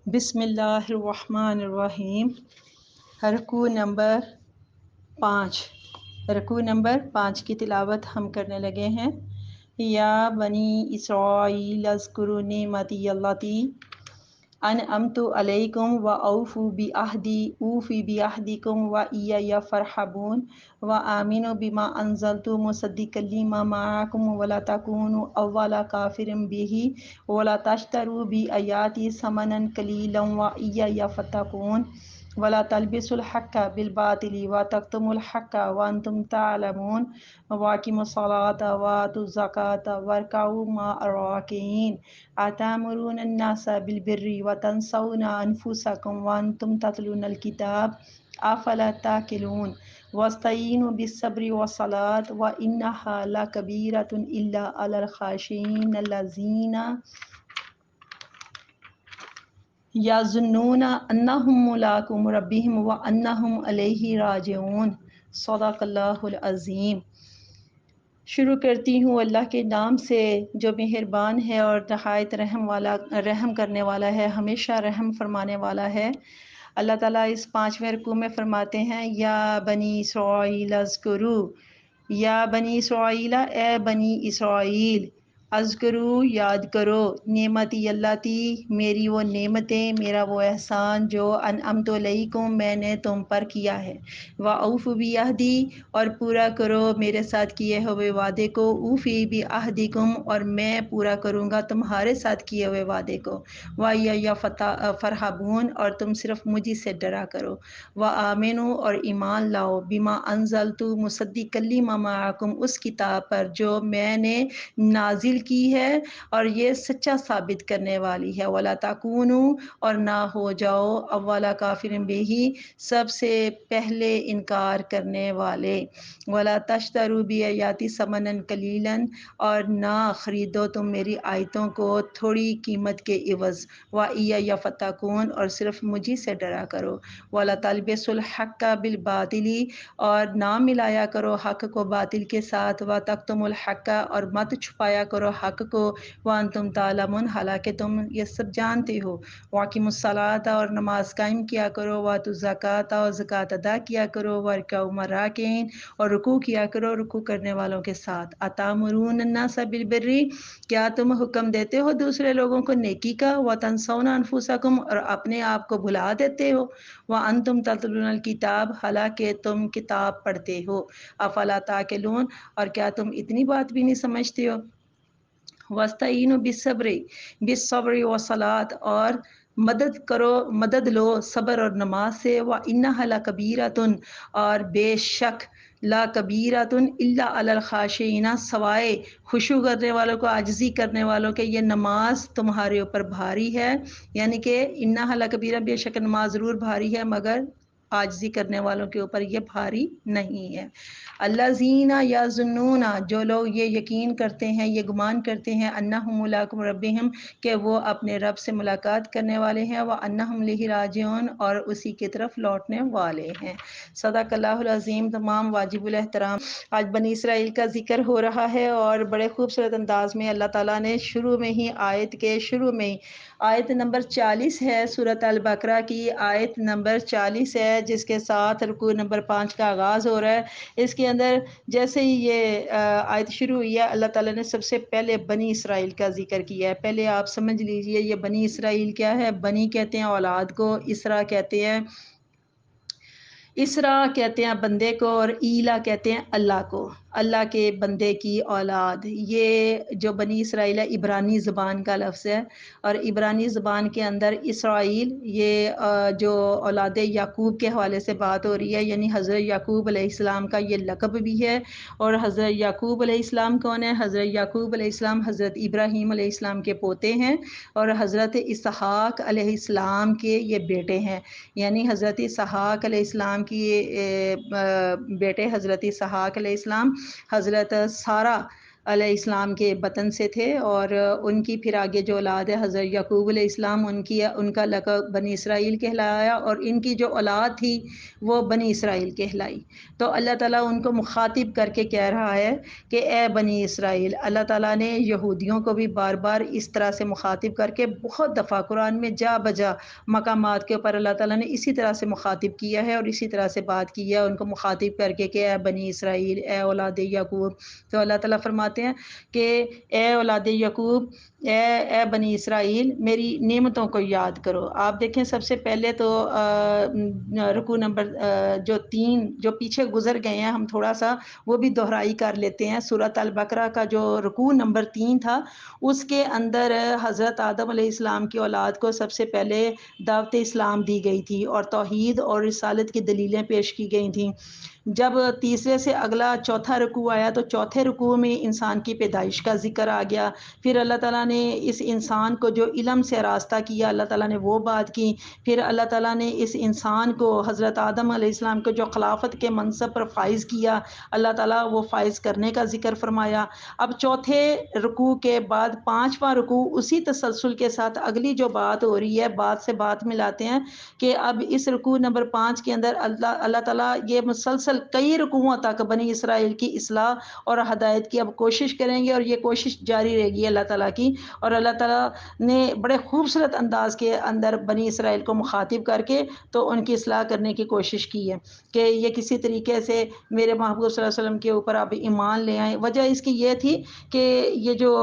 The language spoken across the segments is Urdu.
بسم اللہ الرحمن الرحیم۔ رکوع نمبر 5، رکوع نمبر 5 کی تلاوت ہم کرنے لگے ہیں۔ یا بنی اسرائیل اذکروا نعمتی اللتی انعمت علیکم واوفوا بعہدی اوفی بعہدکم وایای فارہبون وآمنوا بما انزلت مصدقا لما معکم ولا تکونوا اول کافر بہ ولا تشتروا بآیاتی ثمنا قلیلا وایای فاتقون ولا تلبسوا الحق بالباطل وتکتموا الحق وانتم تعلمون واقیموا الصلاة وآتوا الزکاة وارکعوا مع الراکعین اتأمرون الناس بالبر وتنسون انفسکم وانتم تتلون الکتاب افلا تعقلون واستعینوا بالصبر والصلاة وانہا لکبیرۃ الا علی الخاشعین الذین یظنون انہم ملاقو ربہم وانہم الیہ راجعون۔ صدق اللہ العظیم۔ شروع کرتی ہوں اللہ کے نام سے جو مہربان ہے اور نہایت رحم کرنے والا ہے، ہمیشہ رحم فرمانے والا ہے۔ اللہ تعالیٰ اس 5ویں رکوع میں فرماتے ہیں یا بنی اسرائیل اذکروا، یا بنی اسرائیل، اے بنی اسرائیل، اذکروا، یاد کرو، نعمتی اللتی، میری وہ نعمتیں، میرا وہ احسان جو انعمت علیکم، میں نے تم پر کیا ہے، واوفوا بعہدی، اور پورا کرو میرے ساتھ کیے ہوئے وعدے کو، اوفی بعہدکم، اور میں پورا کروں گا تمہارے ساتھ کیے ہوئے وعدے کو، وایای فارہبون، اور تم صرف مجھے سے ڈرا کرو، وآمنوا، اور ایمان لاؤ، بما انزلت، مصدقا لما معکم، اس کتاب پر جو میں نے نازل کی ہے اور یہ سچا ثابت کرنے والی ہے، ولا تکونوا، اور نہ ہو جاؤ، اول کافر بہ، سب سے پہلے انکار کرنے والے، ولا تشتروا بآیاتی ثمنا قلیلا، اور نہ خریدو تم میری آیتوں کو تھوڑی قیمت کے عوض، وایای فاتقون، اور صرف مجھی سے ڈرا کرو، ولا تلبسوا الحق بالباطل، اور نہ ملایا کرو حق کو باطل کے ساتھ، وتکتموا الحق، اور مت چھپایا کرو حق کو، وانتم تعلمون، حالانکہ تم یہ سب جانتے ہو، واقیموا الصلاۃ، اور نماز قائم کیا کرو، وآتوا الزکاۃ، اور زکوٰۃ ادا کیا کرو، وارکعوا مع الراکعین، اور رکوع کیا کرو رکوع کرنے والوں کے ساتھ، اتأمرون الناس بالبر، کیا تم حکم دیتے ہو دوسرے لوگوں کو نیکی کا، وتنسون انفسکم، اور اپنے آپ کو بھلا دیتے ہو، وانتم تتلون الکتاب، حالانکہ تم کتاب پڑھتے ہو، افلا تعقلون، اور کیا تم اتنی بات بھی نہیں سمجھتے ہو، واستعینوا بالصبر والصلاۃ، اور مدد لو صبر اور نماز سے، وانھا لکبیرۃ، اور بے شک لکبیرۃ الا علی الخاشعین، سوائے خشوع کرنے والوں کو، عاجزی کرنے والوں کے، یہ نماز تمہارے اوپر بھاری ہے، یعنی کہ انھا لکبیرہ، بے شک نماز ضرور بھاری ہے مگر عاجزی کرنے والوں کے اوپر یہ بھاری نہیں ہے۔ الذین یظنون، جو لوگ یہ یقین کرتے ہیں، یہ گمان کرتے ہیں، انہم ملاقو ربہم، کہ وہ اپنے رب سے ملاقات کرنے والے ہیں، وانہم الیہ راجعون، اور اسی کی طرف لوٹنے والے ہیں۔ صدق اللہ العظیم۔ تمام واجب الاحترام، آج بنی اسرائیل کا ذکر ہو رہا ہے اور بڑے خوبصورت انداز میں اللہ تعالیٰ نے شروع میں ہی، آیت کے شروع میں ہی، آیت نمبر 40 ہے سورۃ البقرہ کی، آیت نمبر 40 ہے جس کے ساتھ رکوع نمبر 5 کا آغاز ہو رہا ہے۔ اس کے اندر جیسے ہی یہ آیت شروع ہوئی ہے، اللہ تعالیٰ نے سب سے پہلے بنی اسرائیل کا ذکر کیا ہے۔ پہلے آپ سمجھ لیجئے یہ بنی اسرائیل کیا ہے۔ بنی کہتے ہیں اولاد کو، اسرا کہتے ہیں بندے کو، اور ایلا کہتے ہیں اللہ کو، اللہ کے بندے کی اولاد۔ یہ جو بنی اسرائیل ہے عبرانی زبان کا لفظ ہے، اور عبرانی زبان کے اندر اسرائیل یہ جو اولاد یعقوب کے حوالے سے بات ہو رہی ہے، یعنی حضرت یعقوب علیہ السلام کا یہ لقب بھی ہے۔ اور حضرت یعقوب علیہ السلام کون ہے؟ حضرت یعقوب علیہ السلام حضرت ابراہیم علیہ السلام کے پوتے ہیں، اور حضرت اسحاق علیہ السلام کے یہ بیٹے ہیں، یعنی حضرت اسحاق علیہ السلام کی بیٹے حضرت اسحاق علیہ السلام، حضرت سارہ علیہ السلام کے بطن سے تھے، اور ان کی پھر آگے جو اولاد ہے حضرت یعقوب علیہ السلام، ان کا لقب بنی اسرائیل کہلایا، اور ان کی جو اولاد تھی وہ بنی اسرائیل کہلائی۔ تو اللہ تعالیٰ ان کو مخاطب کر کے کہہ رہا ہے کہ اے بنی اسرائیل، اللہ تعالیٰ نے یہودیوں کو بھی بار بار اس طرح سے مخاطب کر کے بہت دفعہ قرآن میں جا بجا مقامات کے اوپر اللہ تعالیٰ نے اسی طرح سے مخاطب کیا ہے اور اسی طرح سے بات کی ہے ان کو مخاطب کر کے کہ اے بنی اسرائیل، اے اولاد یعقوب۔ تو اللہ تعالیٰ فرماتے ہیں کہ اے اولاد یعقوب، اے بنی اسرائیل، میری نعمتوں کو یاد کرو۔ آپ دیکھیں سب سے پہلے تو رکوع نمبر جو 3 جو پیچھے گزر گئے ہیں ہم تھوڑا سا وہ بھی دہرائی کر لیتے ہیں۔ سورۃ البقرہ کا جو رکوع نمبر 3 تھا اس کے اندر حضرت آدم علیہ السلام کی اولاد کو سب سے پہلے دعوت اسلام دی گئی تھی اور توحید اور رسالت کی دلیلیں پیش کی گئی تھیں۔ جب تیسرے سے اگلا چوتھا رکوع آیا تو چوتھے رکوع میں انسان کی پیدائش کا ذکر آ گیا۔ پھر اللہ تعالیٰ نے اس انسان کو جو علم سے آراستہ کیا، اللہ تعالیٰ نے وہ بات کی۔ پھر اللہ تعالیٰ نے اس انسان کو، حضرت آدم علیہ السلام کو جو خلافت کے منصب پر فائز کیا، اللہ تعالیٰ وہ فائز کرنے کا ذکر فرمایا۔ اب چوتھے رکوع کے بعد پانچواں رکوع اسی تسلسل کے ساتھ اگلی جو بات ہو رہی ہے، بات سے بات ملاتے ہیں کہ اب اس رکوع نمبر 5 کے اندر اللہ تعالیٰ یہ مسلسل کئی رکوعوں تک بنی اسرائیل کی اصلاح اور ہدایت کی اب کوشش کریں گے، اور یہ کوشش جاری رہے گی اللہ تعالیٰ کی۔ اور اللہ تعالیٰ نے بڑے خوبصورت انداز کے اندر بنی اسرائیل کو مخاطب کر کے تو ان کی اصلاح کرنے کی کوشش کی ہے کہ یہ کسی طریقے سے میرے محبوب صلی اللہ علیہ وسلم کے اوپر آپ ایمان لے آئیں۔ وجہ اس کی یہ تھی کہ یہ جو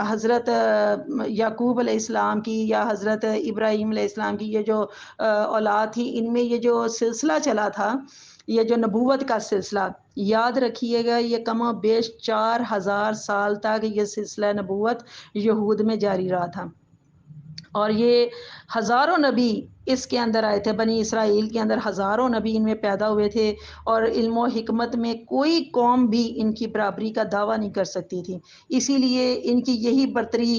حضرت یعقوب علیہ السلام کی یا حضرت ابراہیم علیہ السلام کی یہ جو اولاد تھی، ان میں یہ جو سلسلہ چلا تھا، یہ جو نبوت کا سلسلہ، یاد رکھیے گا یہ کم و بیش 4000 سال تک یہ سلسلہ نبوت یہود میں جاری رہا تھا، اور یہ ہزاروں نبی اس کے اندر آئے تھے۔ بنی اسرائیل کے اندر ہزاروں نبی ان میں پیدا ہوئے تھے، اور علم و حکمت میں کوئی قوم بھی ان کی برابری کا دعویٰ نہیں کر سکتی تھی۔ اسی لیے ان کی یہی برتری،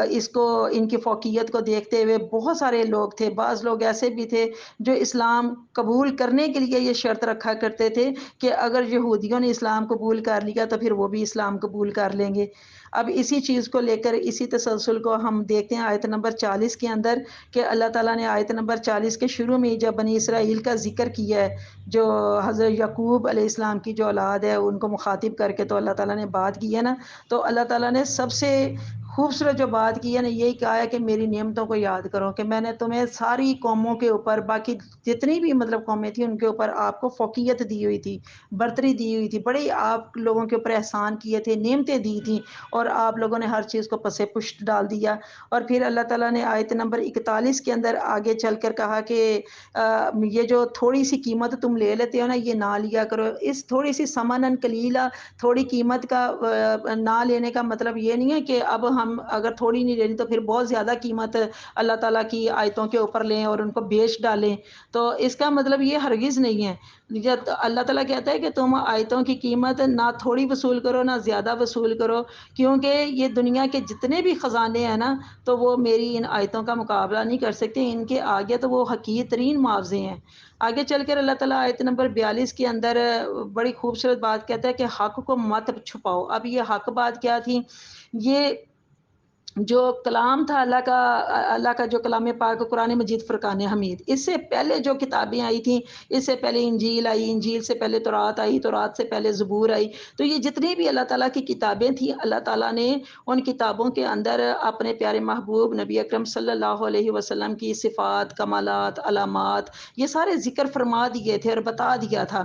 اس کو، ان کی فوقیت کو دیکھتے ہوئے بہت سارے لوگ تھے، بعض لوگ ایسے بھی تھے جو اسلام قبول کرنے کے لیے یہ شرط رکھا کرتے تھے کہ اگر یہودیوں نے اسلام قبول کر لیا تو پھر وہ بھی اسلام قبول کر لیں گے۔ اب اسی چیز کو لے کر اسی تسلسل کو ہم دیکھتے ہیں آیت نمبر 40 کے اندر کہ اللہ تعالیٰ نے آیت نمبر 40 کے شروع میں جب بنی اسرائیل کا ذکر کیا ہے، جو حضرت یعقوب علیہ السلام کی جو اولاد ہے ان کو مخاطب کر کے تو اللہ تعالیٰ نے بات کی ہے نا، تو اللہ تعالیٰ نے سب سے خوبصورت جو بات کی ہے نا یہی کہا ہے کہ میری نعمتوں کو یاد کرو کہ میں نے تمہیں ساری قوموں کے اوپر، باقی جتنی بھی مطلب قومیں تھیں ان کے اوپر آپ کو فوقیت دی ہوئی تھی، برتری دی ہوئی تھی، بڑے آپ لوگوں کے اوپر احسان کیے تھے، نعمتیں دی تھیں، اور آپ لوگوں نے ہر چیز کو پس پشت ڈال دیا۔ اور پھر اللہ تعالیٰ نے آیت نمبر 41 کے اندر آگے چل کر کہا کہ یہ جو تھوڑی سی قیمت تم لے لیتے ہو نا یہ نہ لیا کرو۔ اس تھوڑی سی ثمناً قلیلا، تھوڑی قیمت کا نہ لینے کا مطلب یہ نہیں ہے کہ اب ہم اگر تھوڑی نہیں لینی تو پھر بہت زیادہ قیمت اللہ تعالیٰ کی آیتوں کے اوپر لیں اور ان کو بیچ ڈالیں، تو اس کا مطلب یہ ہرگز نہیں ہے۔ جب اللہ تعالیٰ کہتا ہے کہ تم آیتوں کی قیمت نہ تھوڑی وصول کرو نہ زیادہ وصول کرو، کیونکہ یہ دنیا کے جتنے بھی خزانے ہیں نا تو وہ میری ان آیتوں کا مقابلہ نہیں کر سکتے، ان کے آگے تو وہ حقیر ترین معاوضے ہیں۔ آگے چل کر اللہ تعالیٰ آیت نمبر 42 کے اندر بڑی خوبصورت بات کہتا ہے کہ حق کو مت چھپاؤ۔ اب یہ حق بات کیا تھی؟ یہ جو کلام تھا اللہ کا جو کلام پاک قرآن مجید فرقان حمید، اس سے پہلے جو کتابیں آئی تھیں، اس سے پہلے انجیل آئی، انجیل سے پہلے تورات آئی، تورات سے پہلے زبور آئی، تو یہ جتنی بھی اللہ تعالیٰ کی کتابیں تھیں اللہ تعالیٰ نے ان کتابوں کے اندر اپنے پیارے محبوب نبی اکرم صلی اللہ علیہ وسلم کی صفات، کمالات، علامات یہ سارے ذکر فرما دیے تھے اور بتا دیا تھا۔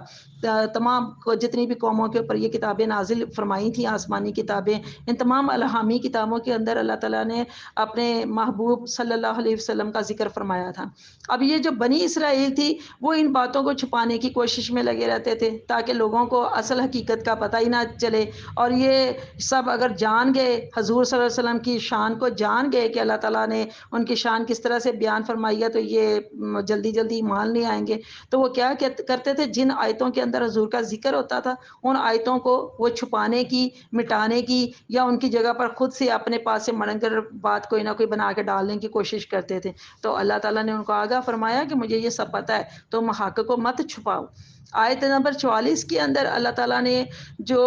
تمام جتنی بھی قوموں کے اوپر یہ کتابیں نازل فرمائی تھیں، آسمانی کتابیں، ان تمام الہامی کتابوں کے اندر اللہ تعالیٰ نے اپنے محبوب صلی اللہ علیہ وسلم کا ذکر فرمایا تھا۔ اب یہ جو بنی اسرائیل تھی وہ ان باتوں کو چھپانے کی کوشش میں لگے رہتے تھے تاکہ لوگوں کو اصل حقیقت کا پتہ ہی نہ چلے، اور یہ سب اگر جان گئے، حضور صلی اللہ علیہ وسلم کی شان کو جان گئے کہ اللہ تعالیٰ نے ان کی شان کس طرح سے بیان فرمائی ہے، تو یہ جلدی جلدی مان نہیں آئیں گے۔ تو وہ کیا کرتے تھے؟ جن آیتوں کے اندر حضور کا ذکر ہوتا تھا ان آیتوں کو وہ چھپانے کی، مٹانے کی، یا ان کی جگہ پر خود سے اپنے پاس سے فوراً کر بات کوئی نہ کوئی بنا کے ڈالنے کی کوشش کرتے تھے. تو اللہ تعالیٰ نے ان کو آگاہ فرمایا کہ مجھے یہ سب پتہ ہے، تم حق کو مت چھپاؤ. آیت نمبر 44 کے اندر اللہ تعالیٰ نے جو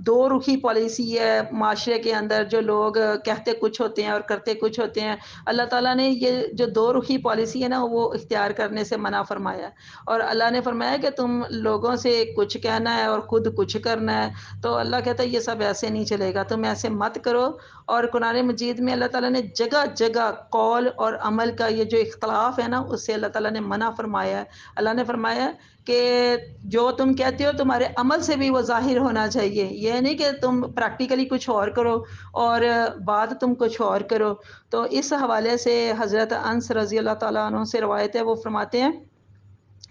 دو رخی پالیسی ہے معاشرے کے اندر، جو لوگ کہتے کچھ ہوتے ہیں اور کرتے کچھ ہوتے ہیں، اللہ تعالیٰ نے یہ جو دو رخی پالیسی ہے نا وہ اختیار کرنے سے منع فرمایا. اور اللہ نے فرمایا کہ تم لوگوں سے کچھ کہنا ہے اور خود کچھ کرنا ہے. تو اللہ کہتا ہے یہ سب ایسے نہیں چلے گا، تم ایسے مت کرو. اور قرآن مجید میں اللہ تعالیٰ نے جگہ جگہ قول اور عمل کا یہ جو اختلاف ہے نا اس سے اللہ تعالیٰ نے منع فرمایا ہے. اللہ نے فرمایا کہ جو تم کہتے ہو تمہارے عمل سے بھی وہ ظاہر ہونا چاہیے. یہ نہیں کہ تم پریکٹیکلی کچھ اور کرو اور بات تم کچھ اور کرو. تو اس حوالے سے حضرت انس رضی اللہ تعالیٰ عنہ سے روایت ہے، وہ فرماتے ہیں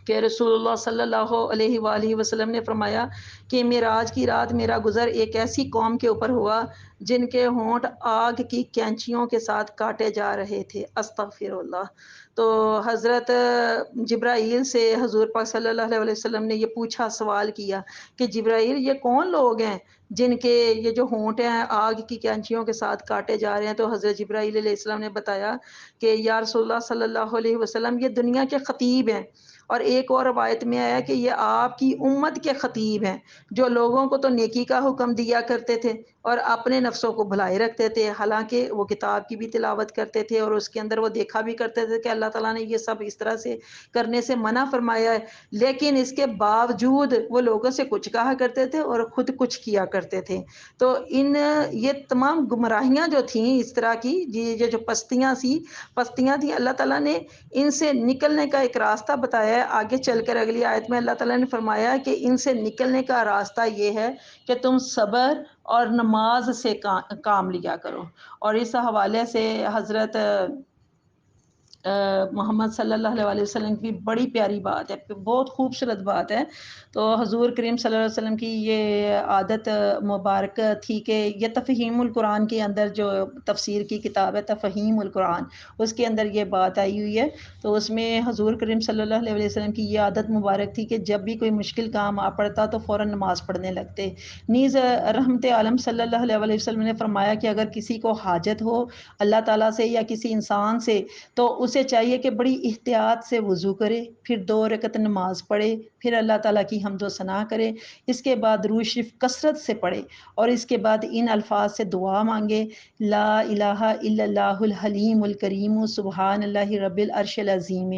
کہ رسول اللہ صلی اللہ علیہ وآلہ وسلم نے فرمایا کہ معراج کی رات میرا گزر ایک ایسی قوم کے اوپر ہوا جن کے ہونٹ آگ کی کینچیوں کے ساتھ کاٹے جا رہے تھے. استغفر اللہ. تو حضرت جبرائیل سے حضور پاک صلی اللہ علیہ وسلم نے یہ پوچھا، سوال کیا کہ جبرائیل یہ کون لوگ ہیں جن کے یہ جو ہونٹ ہیں آگ کی کینچیوں کے ساتھ کاٹے جا رہے ہیں؟ تو حضرت جبرائیل علیہ السلام نے بتایا کہ یا رسول اللہ صلی اللہ علیہ وسلم یہ دنیا کے خطیب ہیں. اور ایک اور روایت میں آیا کہ یہ آپ کی امت کے خطیب ہیں جو لوگوں کو تو نیکی کا حکم دیا کرتے تھے اور اپنے نفسوں کو بھلائے رکھتے تھے. حالانکہ وہ کتاب کی بھی تلاوت کرتے تھے اور اس کے اندر وہ دیکھا بھی کرتے تھے کہ اللہ تعالیٰ نے یہ سب اس طرح سے کرنے سے منع فرمایا ہے، لیکن اس کے باوجود وہ لوگوں سے کچھ کہا کرتے تھے اور خود کچھ کیا کرتے تھے. تو یہ تمام گمراہیاں جو تھیں اس طرح کی، یہ جو پستیاں تھیں، اللہ تعالیٰ نے ان سے نکلنے کا ایک راستہ بتایا ہے. آگے چل کر اگلی آیت میں اللہ تعالیٰ نے فرمایا کہ ان سے نکلنے کا راستہ یہ ہے کہ تم صبر اور نماز سے کام لیا کرو. اور اس حوالے سے حضرت محمد صلی اللہ علیہ وسلم کی بڑی پیاری بات ہے، بہت خوبصورت بات ہے. تو حضور کریم صلی اللہ علیہ وسلم کی یہ عادت مبارک تھی کہ یہ تفہیم القرآن کے اندر جو تفسیر کی کتاب ہے تفہیم القرآن، اس کے اندر یہ بات آئی ہوئی ہے. تو اس میں حضور کریم صلی اللہ علیہ وسلم کی یہ عادت مبارک تھی کہ جب بھی کوئی مشکل کام آ پڑتا تو فوراً نماز پڑھنے لگتے. نیز رحمت عالم صلی اللہ علیہ وسلم نے فرمایا کہ اگر کسی کو حاجت ہو اللہ تعالیٰ سے یا کسی انسان سے تو اسے چاہیے کہ بڑی احتیاط سے وضو کرے، پھر 2 رکعت نماز پڑھے، پھر اللہ تعالیٰ کی حمد و ثنا کرے، اس کے بعد درود شریف کثرت سے پڑھے اور اس کے بعد ان الفاظ سے دعا مانگے: لا الہ الا اللہ الحلیم الکریم سبحان اللہ رب العرش العظیم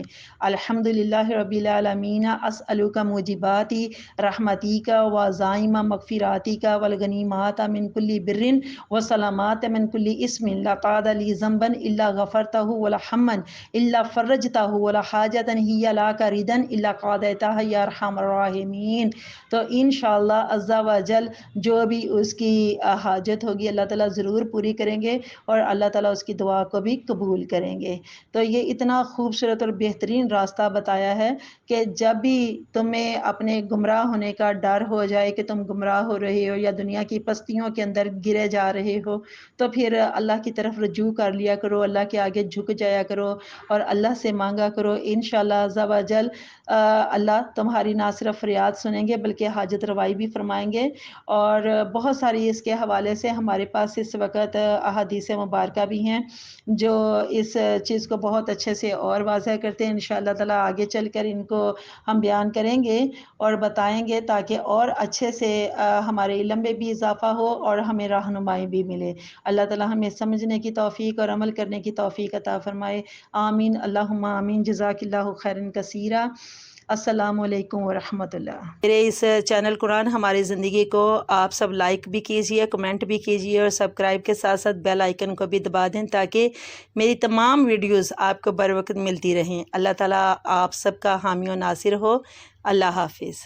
الحمد للہ رب العالمین اسألک موجبات رحمتک وعزائم مغفراتک والغنیمات من کل بر وسلامات من کل اسم لا قاد لی ذنبا الا غفرتہ ولا ہما الا فرجتہ ولا حاجتا ہی لک ردا الا قضیتہ یا ارحم الراحمین. تو انشاءاللہ عز و جل جو بھی اس کی حاجت ہوگی اللہ تعالیٰ ضرور پوری کریں گے اور اللہ تعالیٰ اس کی دعا کو بھی قبول کریں گے. تو یہ اتنا خوبصورت اور بہترین راستہ بتایا ہے کہ جب بھی تمہیں اپنے گمراہ ہونے کا ڈر ہو جائے کہ تم گمراہ ہو رہے ہو یا دنیا کی پستیوں کے اندر گرے جا رہے ہو تو پھر اللہ کی طرف رجوع کر لیا کرو، اللہ کے آگے جھک جایا کرو اور اللہ سے مانگا کرو. انشاءاللہ عز و جل اللہ تمہاری نہ صرف فریاد سنیں گے بلکہ حاجت روائی بھی فرمائیں گے. اور بہت ساری اس کے حوالے سے ہمارے پاس اس وقت احادیث مبارکہ بھی ہیں جو اس چیز کو بہت اچھے سے اور واضح کرتے ہیں. انشاءاللہ تعالیٰ آگے چل کر ان کو ہم بیان کریں گے اور بتائیں گے تاکہ اور اچھے سے ہمارے علم میں بھی اضافہ ہو اور ہمیں رہنمائی بھی ملے. اللہ تعالیٰ ہمیں سمجھنے کی توفیق اور عمل کرنے کی توفیق عطا فرمائے. آمین اللہم آمین. جزاک اللہ خیرا کثیرا. السلام علیکم ورحمۃ اللہ. میرے اس چینل قرآن ہماری زندگی کو آپ سب لائک بھی کیجئے، کمنٹ بھی کیجئے اور سبسکرائب کے ساتھ ساتھ بیل آئیکن کو بھی دبا دیں تاکہ میری تمام ویڈیوز آپ کو بر وقت ملتی رہیں. اللہ تعالیٰ آپ سب کا حامی و ناصر ہو. اللہ حافظ.